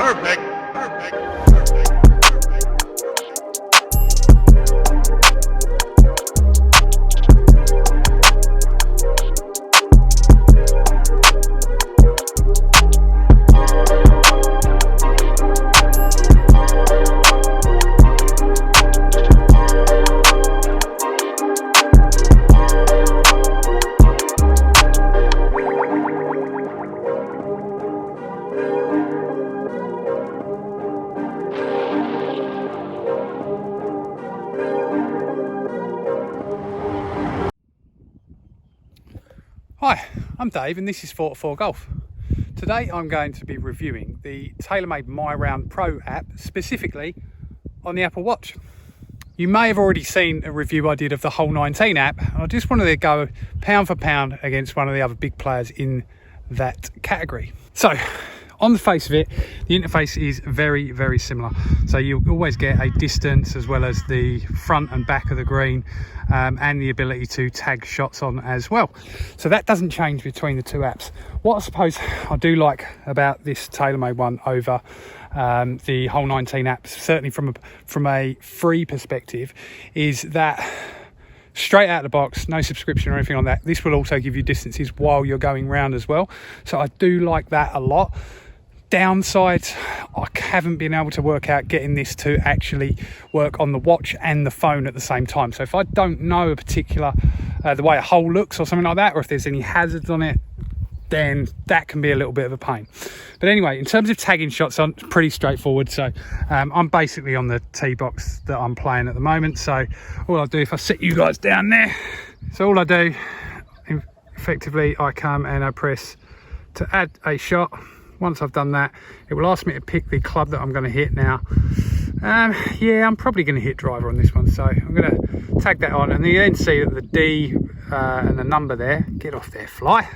Perfect. Perfect. Hi, I'm Dave and this is Fore Golf. Today I'm going to be reviewing the Taylormade My Round Pro app, specifically on the Apple Watch. You may have already seen a review I did of the Hole19 app. I just wanted to go pound for pound against one of the other big players in that category. So, on the face of it, the interface is very, very similar. So you always get a distance as well as the front and back of the green, and the ability to tag shots on as well. So that doesn't change between the two apps. What I suppose I do like about this Taylormade one over the Hole19 app, certainly from a free perspective, is that straight out of the box, no subscription or anything on that. This will also give you distances while you're going round as well. So I do like that a lot. Downsides, I haven't been able to work out getting this to actually work on the watch and the phone at the same time. So if I don't know a particular, the way a hole looks or something like that, or if there's any hazards on it, then that can be a little bit of a pain. But anyway, in terms of tagging shots on, pretty straightforward. So I'm basically on the tee box that I'm playing at the moment. So all I do, if I sit you guys down there, so all I do, effectively, I come and I press to add a shot. Once I've done that, it will ask me to pick the club that I'm going to hit now. Yeah, I'm probably going to hit driver on this one, so I'm going to tag that on, and you then see that the D and the number there, get off there, fly,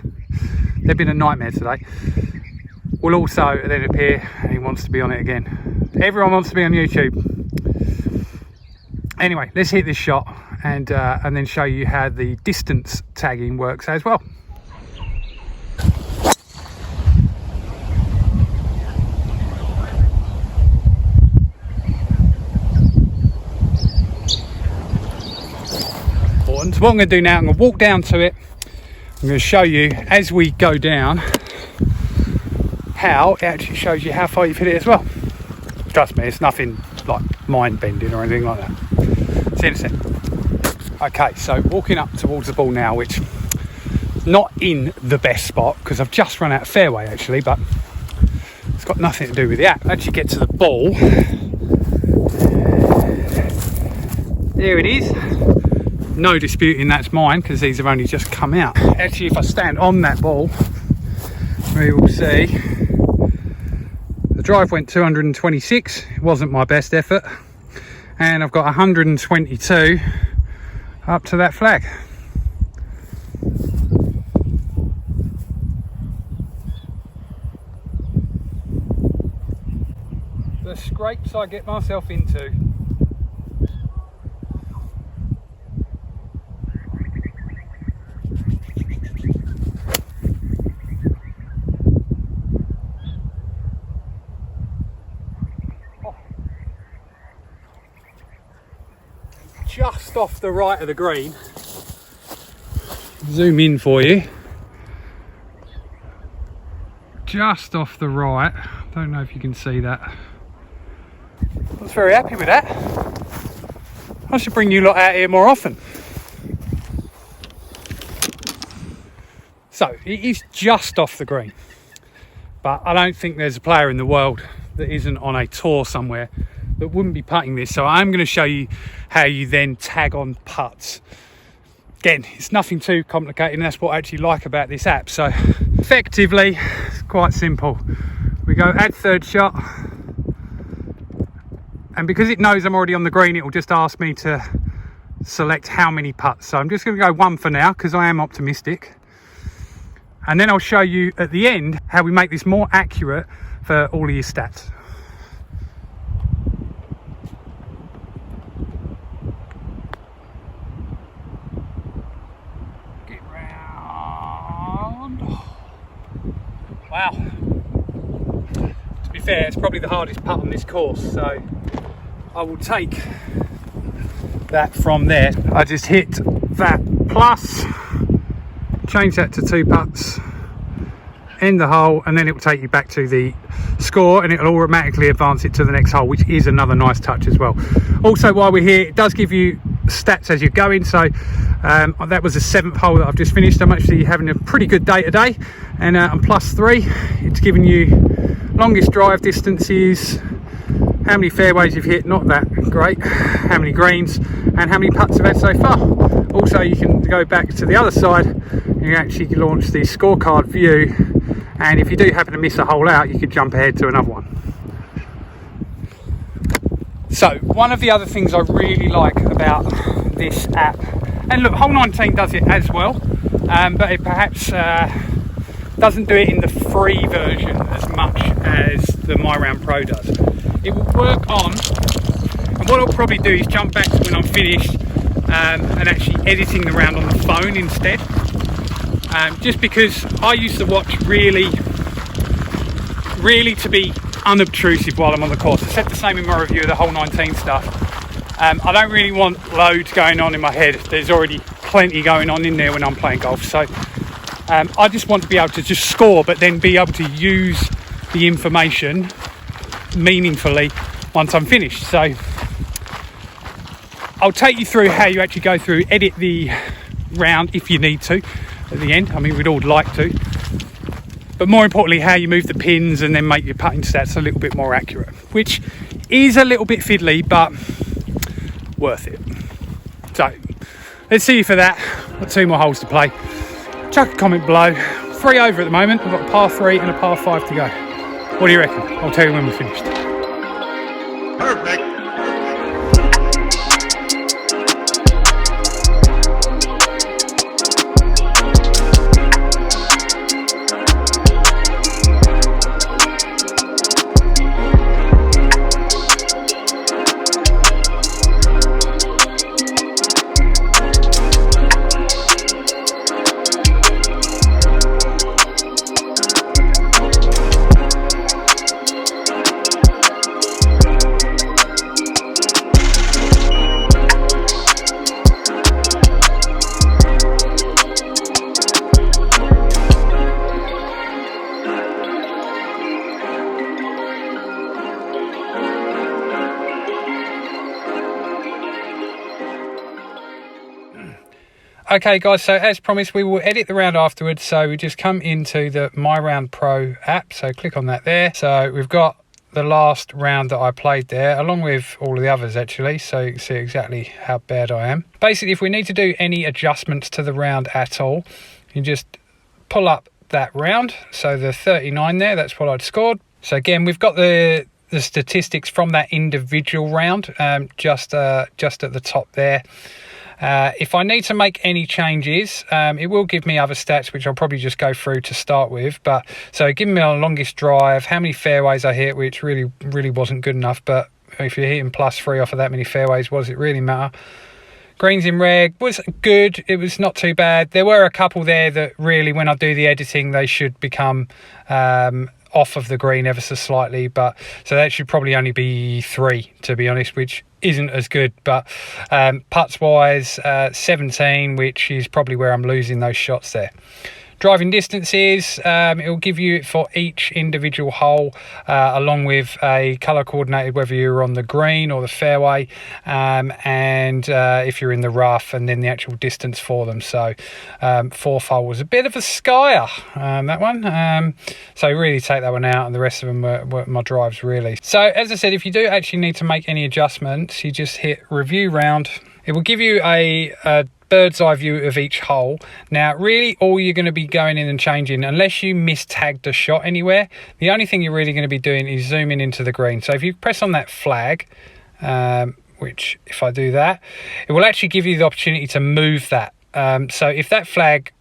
they've been a nightmare today, will also then appear, and he wants to be on it again. Everyone wants to be on YouTube. Anyway, let's hit this shot and then show you how the distance tagging works as well. So what I'm going to do now, I'm going to walk down to it. I'm going to show you as we go down how it actually shows you how far you've hit it as well. Trust me, it's nothing like mind bending or anything like that. See you in a sec. Okay, so walking up towards the ball now, which is not in the best spot because I've just run out of fairway actually, but it's got nothing to do with the app. Actually get to the ball. There it is. No disputing that's mine because these have only just come out. Actually, if I stand on that ball, we will see the drive went 226. It wasn't my best effort, and I've got 122 up to that flag. The scrapes I get myself into. Just off the right of the green. Zoom in for you. Just off the right. Don't know if you can see that. I was very happy with that. I should bring you lot out here more often. So it is just off the green, but I don't think there's a player in the world that isn't on a tour somewhere that wouldn't be putting this. So I'm going to show you how you then tag on putts. Again, it's nothing too complicated, and that's what I actually like about this app. So effectively, it's quite simple. We go add third shot, and because it knows I'm already on the green, it will just ask me to select how many putts. So I'm just going to go one for now because I am optimistic, and then I'll show you at the end how we make this more accurate for all of your stats. Wow. To be fair, it's probably the hardest putt on this course, so I will take that from there. I just hit that plus, change that to 2 putts, end the hole, and then it will take you back to the score, and it will automatically advance it to the next hole, which is another nice touch as well. Also, while we're here, it does give you stats as you're going. So that was the 7th hole that I've just finished. I'm actually having a pretty good day today, and I'm +3. It's giving you longest drive distances, how many fairways you've hit, not that great, how many greens, and how many putts you've had so far. Also, you can go back to the other side and you actually launch the scorecard view, and if you do happen to miss a hole out, you could jump ahead to another one. So one of the other things I really like about this app, and look, Hole19 does it as well, but it perhaps doesn't do it in the free version as much as the myRoundPro does. It will work on, and what I'll probably do is jump back to when I'm finished and actually editing the round on the phone instead, just because I use the watch really to be unobtrusive while I'm on the course. I said the same in my review of the Hole19 stuff. I don't really want loads going on in my head. There's already plenty going on in there when I'm playing golf, so I just want to be able to just score, but then be able to use the information meaningfully once I'm finished. So I'll take you through how you actually go through, edit the round if you need to at the end. I mean, we'd all like to, but more importantly, how you move the pins and then make your putting stats a little bit more accurate, which is a little bit fiddly, but worth it. So let's see you for that. Got 2 more holes to play. Chuck a comment below. 3 over at the moment. I've got a par 3 and a par 5 to go. What do you reckon? I'll tell you when we're finished. Perfect. Okay guys, so as promised, we will edit the round afterwards. So we just come into the myRoundPro app, so click on that there. So we've got the last round that I played there, along with all of the others actually, so you can see exactly how bad I am. Basically, if we need to do any adjustments to the round at all, you just pull up that round, so the 39 there, that's what I'd scored. So again, we've got the statistics from that individual round just at the top there. If I need to make any changes, it will give me other stats, which I'll probably just go through to start with. But so give me my longest drive, how many fairways I hit, which really wasn't good enough. But if you're hitting +3 off of that many fairways, does it really matter? Greens in red was good. It was not too bad. There were a couple there that really, when I do the editing, they should become off of the green ever so slightly, but so that should probably only be 3, to be honest, which isn't as good. But putts wise, 17, which is probably where I'm losing those shots there. Driving distances, it will give you for each individual hole, along with a colour coordinated, whether you're on the green or the fairway, and if you're in the rough, and then the actual distance for them. So 4th hole was a bit of a skyer, that one. So really take that one out, and the rest of them were my drives really. So as I said, if you do actually need to make any adjustments, you just hit review round. It will give you a bird's eye view of each hole. Now really all you're going to be going in and changing, unless you mistagged a shot anywhere, the only thing you're really going to be doing is zooming into the green. So if you press on that flag, which if I do that, it will actually give you the opportunity to move that. So if that flag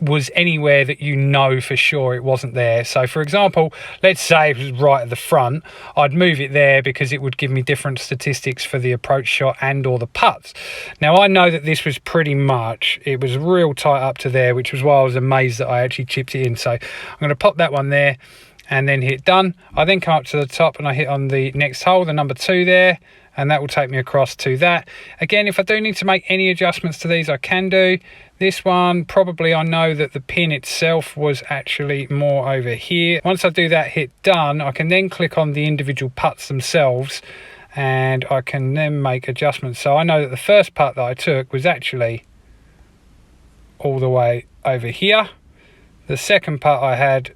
was anywhere that you know for sure it wasn't there, so for example, let's say it was right at the front, I'd move it there because it would give me different statistics for the approach shot and or the putts. Now I know that this was pretty much, it was real tight up to there, which was why I was amazed that I actually chipped it in. So I'm going to pop that one there, and then hit done. I then come up to the top and I hit on the next hole, the number 2 there, and that will take me across to that. Again, if I do need to make any adjustments to these, I can do. This one, probably I know that the pin itself was actually more over here. Once I do that, hit done, I can then click on the individual putts themselves and I can then make adjustments. So I know that the first putt that I took was actually all the way over here. The second putt I had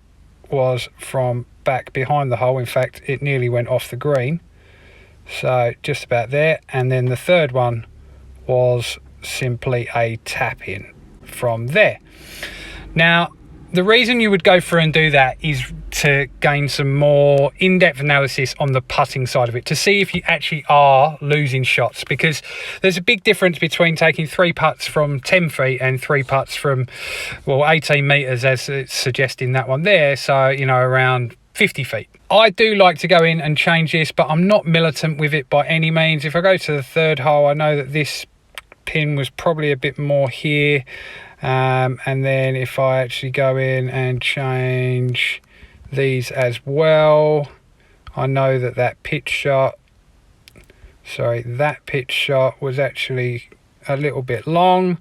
was from back behind the hole. In fact, it nearly went off the green. So just about there. And then the third one was simply a tap in from there. Now, the reason you would go through and do that is to gain some more in-depth analysis on the putting side of it, to see if you actually are losing shots, because there's a big difference between taking 3 putts from 10 feet and 3 putts from, well, 18 meters, as it's suggesting that one there. So, you know, around 50 feet. I do like to go in and change this, but I'm not militant with it by any means. If I go to the third hole, I know that this pin was probably a bit more here. And then if I actually go in and change these as well, I know that that pitch shot was actually a little bit long,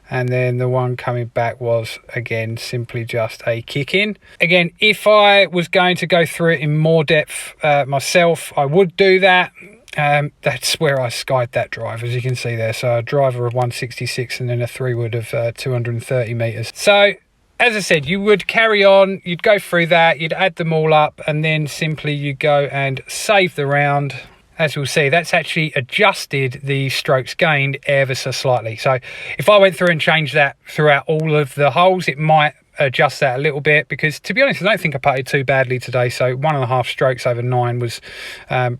and then the one coming back was again simply just a kick in. Again, if I was going to go through it in more depth myself, I would do that. That's where I skied that drive, as you can see there. So a driver of 166 and then a 3-wood of 230 meters. So as I said, you would carry on, you'd go through that, you'd add them all up, and then simply you go and save the round. As we'll see, that's actually adjusted the strokes gained ever so slightly. So if I went through and changed that throughout all of the holes, it might adjust that a little bit, because to be honest, I don't think I putted too badly today. So 1.5 strokes over 9 was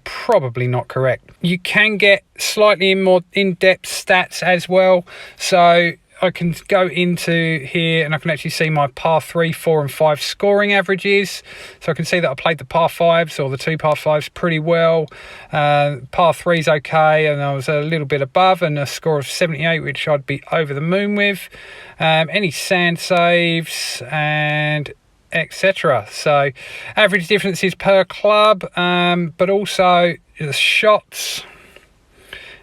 probably not correct. You can get slightly more in-depth stats as well. So I can go into here and I can actually see my par 3, 4 and 5 scoring averages. So I can see that I played the par 5s, or the 2 par 5s, pretty well. Par 3's okay, and I was a little bit above, and a score of 78, which I'd be over the moon with. Any sand saves and etc. So average differences per club, but also the shots,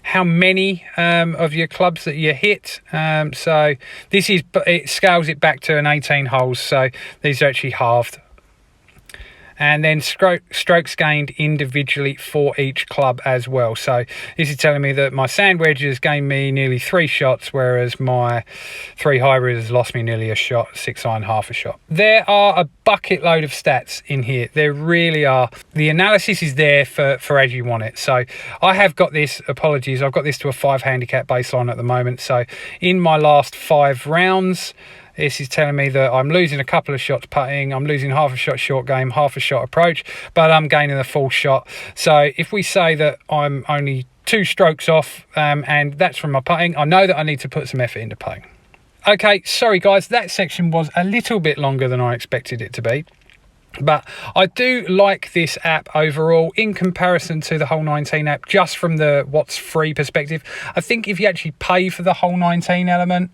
how many of your clubs that you hit. So this is, it scales it back to an 18 holes, so these are actually halved. And then strokes gained individually for each club as well. So this is telling me that my sand wedges gained me nearly 3 shots, whereas my 3 hybrids lost me nearly a shot, 6 iron half a shot. There are a bucket load of stats in here. There really are. The analysis is there for as you want it. So I have got this, apologies, I've got this to a 5 handicap baseline at the moment. So in my last 5 rounds, this is telling me that I'm losing a couple of shots putting, I'm losing half a shot short game, half a shot approach, but I'm gaining a full shot. So if we say that I'm only 2 strokes off, and that's from my putting, I know that I need to put some effort into putting. Okay, sorry guys, that section was a little bit longer than I expected it to be. But I do like this app overall in comparison to the Hole19 app, just from the what's free perspective. I think if you actually pay for the Hole19 element,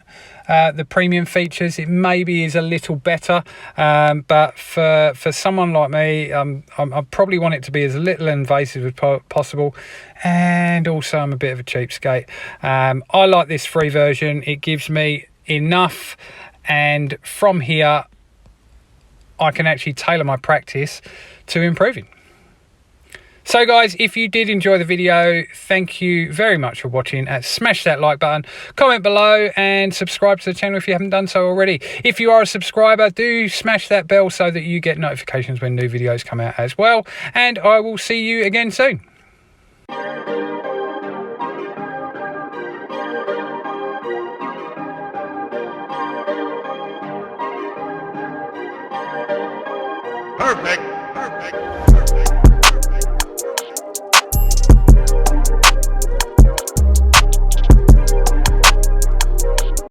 the premium features, it maybe is a little better. But for someone like me, I probably want it to be as little invasive as possible. And also I'm a bit of a cheapskate. I like this free version. It gives me enough. And from here, I can actually tailor my practice to improving. So guys, if you did enjoy the video, thank you very much for watching. Smash that like button, comment below, and subscribe to the channel if you haven't done so already. If you are a subscriber, do smash that bell so that you get notifications when new videos come out as well. And I will see you again soon. Perfect.